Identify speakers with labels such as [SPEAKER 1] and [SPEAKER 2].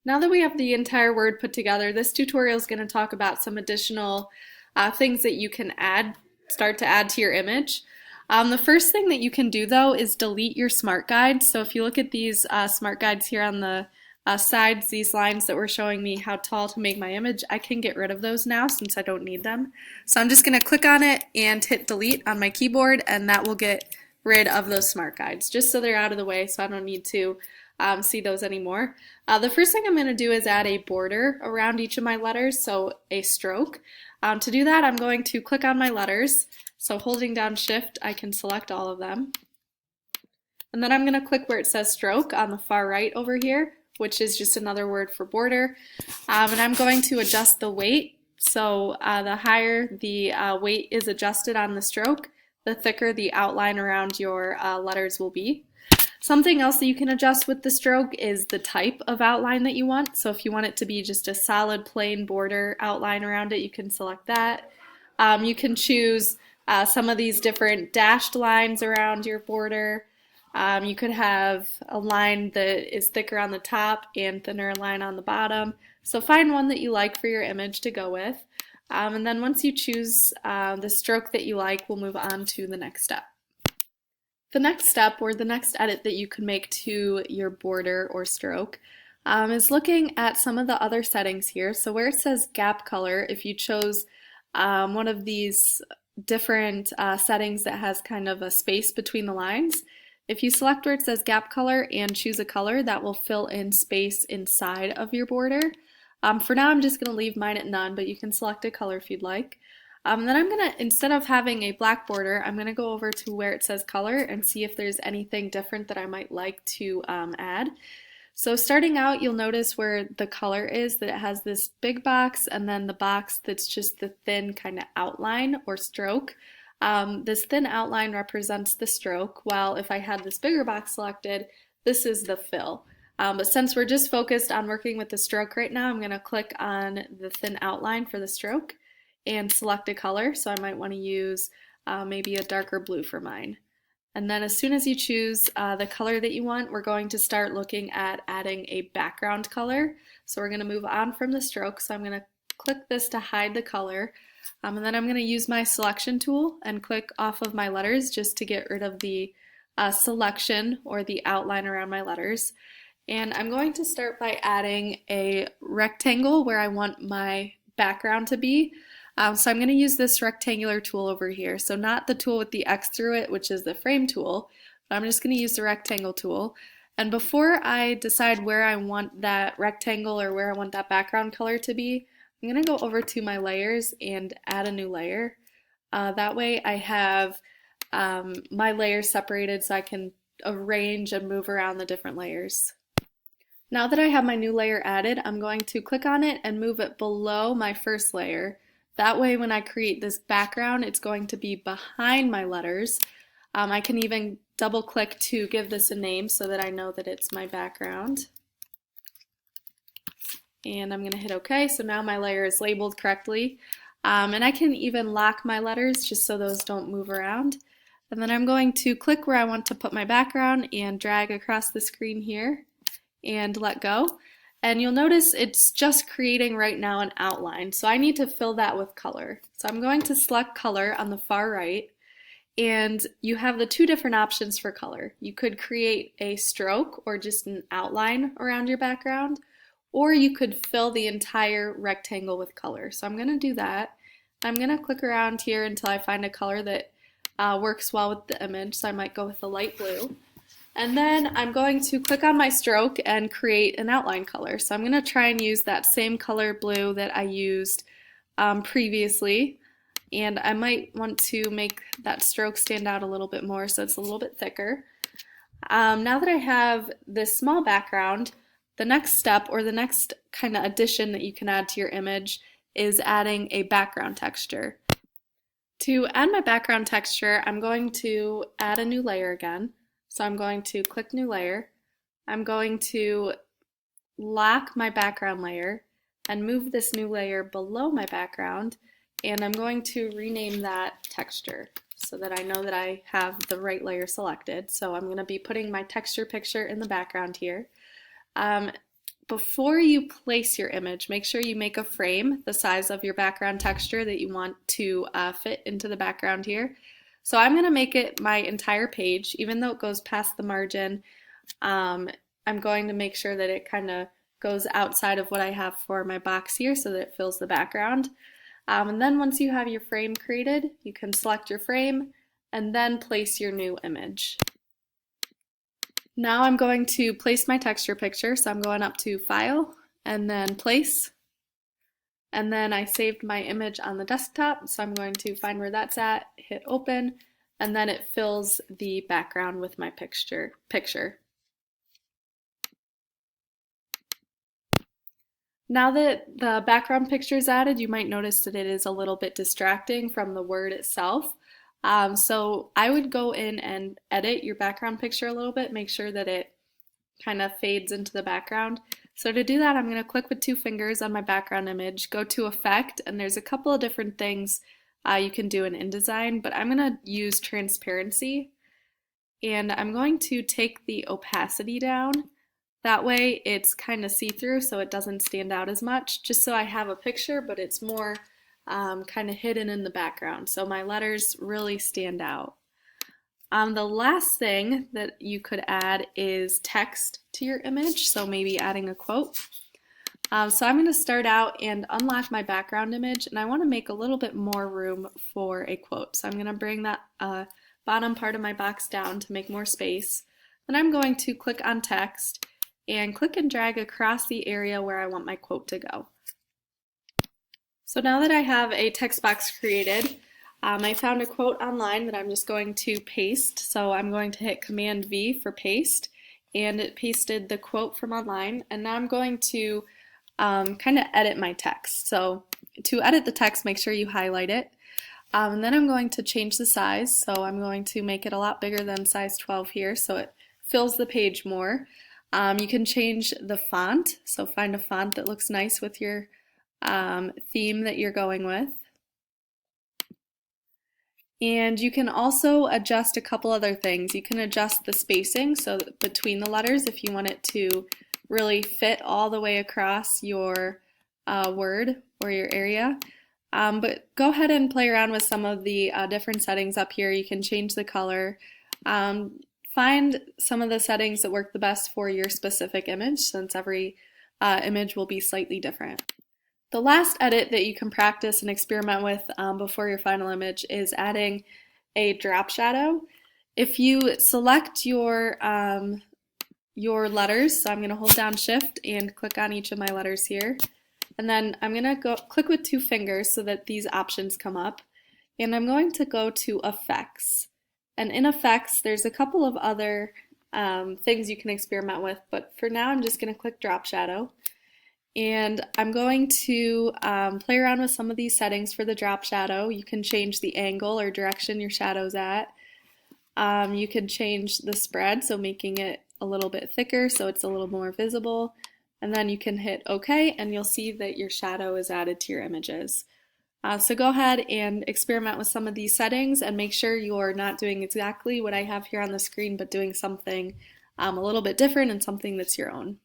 [SPEAKER 1] Now that we have the entire word put together, this tutorial is going to talk about some additional things that you can start to add to your image. The first thing that you can do though is delete your smart guides. So if you look at these smart guides here on the sides, these lines that were showing me how tall to make my image, I can get rid of those now since I don't need them. So I'm just going to click on it and hit delete on my keyboard, and that will get rid of those smart guides just so they're out of the way so I don't need to see those anymore. The first thing I'm going to do is add a border around each of my letters, so a stroke. To do that, I'm going to click on my letters. So holding down Shift, I can select all of them. And then I'm going to click where it says stroke on the far right over here, which is just another word for border. And I'm going to adjust the weight. So the higher the weight is adjusted on the stroke, the thicker the outline around your letters will be. Something else that you can adjust with the stroke is the type of outline that you want. So if you want it to be just a solid plain border outline around it, you can select that. You can choose some of these different dashed lines around your border. You could have a line that is thicker on the top and thinner line on the bottom. So find one that you like for your image to go with. And then once you choose the stroke that you like, we'll move on to the next step. The next step, or the next edit that you can make to your border or stroke, is looking at some of the other settings here. So where it says gap color, if you chose one of these different settings that has kind of a space between the lines, if you select where it says gap color and choose a color, that will fill in space inside of your border. For now, I'm just going to leave mine at none, but you can select a color if you'd like. Then I'm going to, instead of having a black border, I'm going to go over to where it says color and see if there's anything different that I might like to add. So starting out, you'll notice where the color is that it has this big box and then the box that's just the thin kind of outline or stroke. This thin outline represents the stroke, while if I had this bigger box selected, this is the fill. But since we're just focused on working with the stroke right now, I'm going to click on the thin outline for the stroke and select a color. So I might want to use maybe a darker blue for mine. And then as soon as you choose the color that you want, we're going to start looking at adding a background color. So we're going to move on from the stroke. So I'm going to click this to hide the color. And then I'm going to use my selection tool and click off of my letters just to get rid of the selection or the outline around my letters. And I'm going to start by adding a rectangle where I want my background to be. So I'm going to use this rectangular tool over here. So not the tool with the X through it, which is the frame tool, but I'm just going to use the rectangle tool. And before I decide where I want that rectangle or where I want that background color to be, I'm going to go over to my layers and add a new layer. That way I have my layers separated so I can arrange and move around the different layers. Now that I have my new layer added, I'm going to click on it and move it below my first layer. That way when I create this background, it's going to be behind my letters. I can even double click to give this a name so that I know that it's my background. And I'm going to hit OK, so now my layer is labeled correctly. And I can even lock my letters just so those don't move around. And then I'm going to click where I want to put my background and drag across the screen here and let go. And you'll notice it's just creating right now an outline. So I need to fill that with color. So I'm going to select color on the far right. And you have the two different options for color. You could create a stroke or just an outline around your background, or you could fill the entire rectangle with color. So I'm going to do that. I'm going to click around here until I find a color that works well with the image. So I might go with the light blue. And then I'm going to click on my stroke and create an outline color. So I'm going to try and use that same color blue that I used previously. And I might want to make that stroke stand out a little bit more so it's a little bit thicker. Now that I have this small background, the next step or the next kind of addition that you can add to your image is adding a background texture. To add my background texture, I'm going to add a new layer again. So I'm going to click new layer. I'm going to lock my background layer and move this new layer below my background, and I'm going to rename that texture so that I know that I have the right layer selected. So I'm going to be putting my texture picture in the background here. before you place your image, make sure you make a frame the size of your background texture that you want to fit into the background here. So I'm going to make it my entire page, even though it goes past the margin. I'm going to make sure that it kind of goes outside of what I have for my box here so that it fills the background. And then once you have your frame created, you can select your frame and then place your new image. Now I'm going to place my texture picture, so I'm going up to File and then Place. And then I saved my image on the desktop, so I'm going to find where that's at, hit Open, and then it fills the background with my picture. Now that the background picture is added, you might notice that it is a little bit distracting from the word itself. So I would go in and edit your background picture a little bit, make sure that it kind of fades into the background. So to do that, I'm going to click with 2 fingers on my background image, go to Effect, and there's a couple of different things you can do in InDesign, but I'm going to use transparency, and I'm going to take the opacity down. That way it's kind of see-through so it doesn't stand out as much, just so I have a picture, but it's more kind of hidden in the background, so my letters really stand out. The last thing that you could add is text to your image, so maybe adding a quote. So I'm going to start out and unlock my background image, and I want to make a little bit more room for a quote. So I'm going to bring that bottom part of my box down to make more space. Then I'm going to click on text and click and drag across the area where I want my quote to go. So now that I have a text box created, I found a quote online that I'm just going to paste. So I'm going to hit Command V for paste, and it pasted the quote from online. And now I'm going to kind of edit my text. So to edit the text, make sure you highlight it. And then I'm going to change the size. So I'm going to make it a lot bigger than size 12 here so it fills the page more. You can change the font, so find a font that looks nice with your theme that you're going with. And you can also adjust a couple other things. You can adjust the spacing, so between the letters, if you want it to really fit all the way across your word or your area. But go ahead and play around with some of the different settings up here. You can change the color. Find some of the settings that work the best for your specific image, since every image will be slightly different. The last edit that you can practice and experiment with before your final image is adding a drop shadow. If you select your letters, so I'm going to hold down Shift and click on each of my letters here, and then I'm going to go click with 2 fingers so that these options come up, and I'm going to go to Effects. And in Effects, there's a couple of other things you can experiment with, but for now I'm just going to click Drop Shadow. And I'm going to play around with some of these settings for the drop shadow. You can change the angle or direction your shadow's at. You can change the spread, so making it a little bit thicker so it's a little more visible. And then you can hit OK, and you'll see that your shadow is added to your images. So go ahead and experiment with some of these settings and make sure you're not doing exactly what I have here on the screen, but doing something a little bit different and something that's your own.